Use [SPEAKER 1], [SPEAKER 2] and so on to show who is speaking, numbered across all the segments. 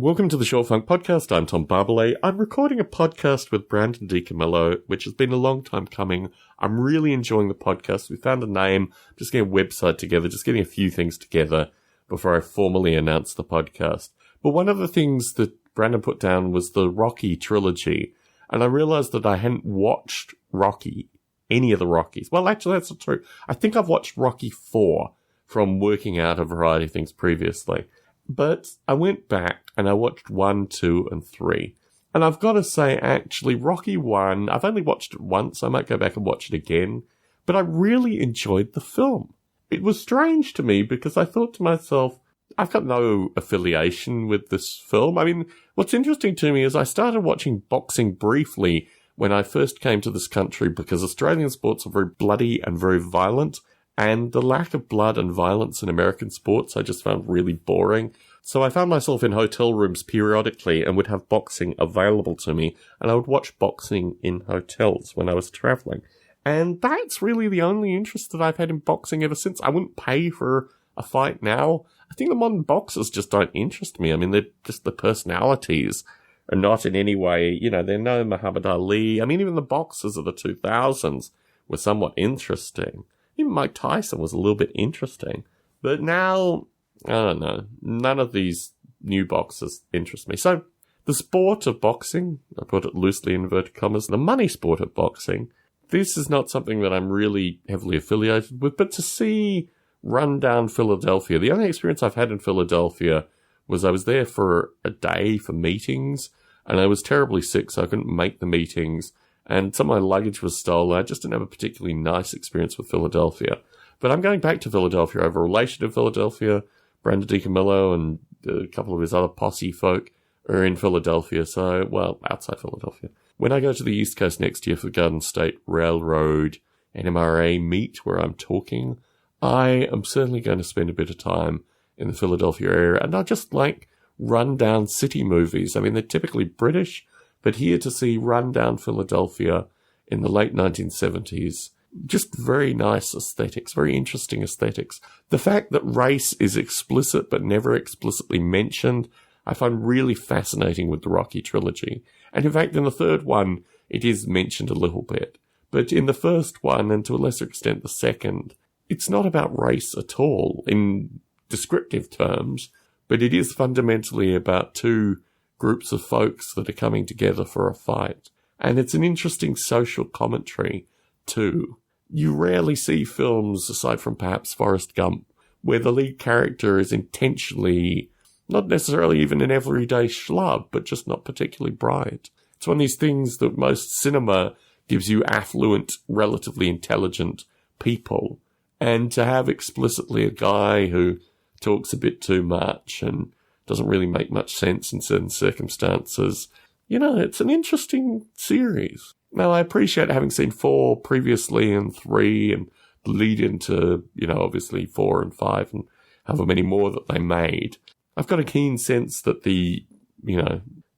[SPEAKER 1] Welcome to the Short Funk Podcast. I'm Tom Barbalet. I'm recording a podcast with Brandon DiCamillo, which has been a long time coming. I'm really enjoying the podcast. We found a name, just getting a website together, just getting a few things together before I formally announce the podcast. But one of the things that Brandon put down was the Rocky trilogy, and I realized that I hadn't watched Rocky, any of the Rockies. Well, actually, that's not true. I think I've watched Rocky 4 from working out a variety of things previously. But I went back and I watched 1, 2, and 3. And I've got to say, actually, Rocky 1, I've only watched it once. I might go back and watch it again. But I really enjoyed the film. It was strange to me because I thought to myself, I've got no affiliation with this film. I mean, what's interesting to me is I started watching boxing briefly when I first came to this country because Australian sports are very bloody and very violent. And the lack of blood and violence in American sports I just found really boring. So I found myself in hotel rooms periodically and would have boxing available to me. And I would watch boxing in hotels when I was traveling. And that's really the only interest that I've had in boxing ever since. I wouldn't pay for a fight now. I think the modern boxers just don't interest me. I mean, they're just the personalities are not in any way, they're no Muhammad Ali. I mean, even the boxers of the 2000s were somewhat interesting. Even Mike Tyson was a little bit interesting. But now, I don't know, none of these new boxers interest me. So, the sport of boxing, I put it loosely in inverted commas, the money sport of boxing, this is not something that I'm really heavily affiliated with. But to see Rundown Philadelphia, the only experience I've had in Philadelphia was I was there for a day for meetings, and I was terribly sick, so I couldn't make the meetings. And some of my luggage was stolen. I just didn't have a particularly nice experience with Philadelphia. But I'm going back to Philadelphia. I have a relation in Philadelphia. Brandon DiCamillo and a couple of his other posse folk are in Philadelphia. So, well, outside Philadelphia. When I go to the East Coast next year for the Garden State Railroad NMRA meet where I'm talking, I am certainly going to spend a bit of time in the Philadelphia area. And I just like rundown city movies. I mean, they're typically British. But here to see Rundown Philadelphia in the late 1970s, just very nice aesthetics, very interesting aesthetics. The fact that race is explicit but never explicitly mentioned, I find really fascinating with the Rocky trilogy. And in fact, in the third one, it is mentioned a little bit. But in the first one, and to a lesser extent the second, it's not about race at all in descriptive terms, but it is fundamentally about two groups of folks that are coming together for a fight. And it's an interesting social commentary, too. You rarely see films, aside from perhaps Forrest Gump, where the lead character is intentionally, not necessarily even an everyday schlub, but just not particularly bright. It's one of these things that most cinema gives you affluent, relatively intelligent people. And to have explicitly a guy who talks a bit too much and doesn't really make much sense in certain circumstances. It's an interesting series. Now, I appreciate having seen 4 previously and 3 and the lead into, obviously 4 and 5 and however many more that they made. I've got a keen sense that the,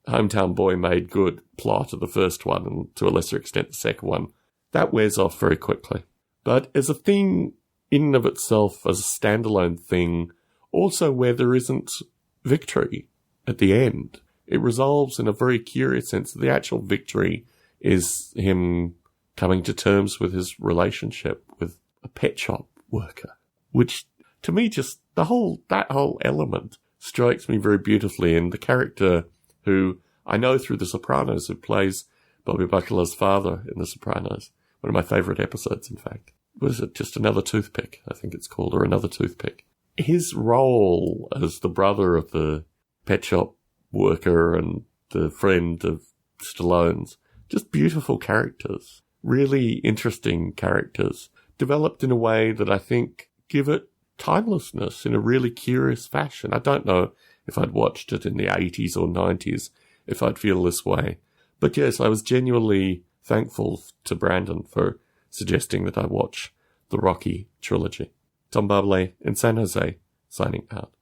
[SPEAKER 1] Hometown Boy Made Good plot of the first one and to a lesser extent the second one, that wears off very quickly. But as a thing in and of itself, as a standalone thing, also where there isn't victory at the end. It resolves in a very curious sense. The actual victory is him coming to terms with his relationship with a pet shop worker, which to me just that whole element strikes me very beautifully. And the character who I know through The Sopranos, who plays Bobby Bacala's father in The Sopranos, one of my favorite episodes, in fact. Was it Just Another Toothpick? I think it's called, or Another Toothpick. His role as the brother of the pet shop worker and the friend of Stallone's, just beautiful characters, really interesting characters, developed in a way that I think give it timelessness in a really curious fashion. I don't know if I'd watched it in the 80s or 90s, if I'd feel this way. But yes, I was genuinely thankful to Brandon for suggesting that I watch the Rocky trilogy. Tom Barbalet in San Jose, signing out.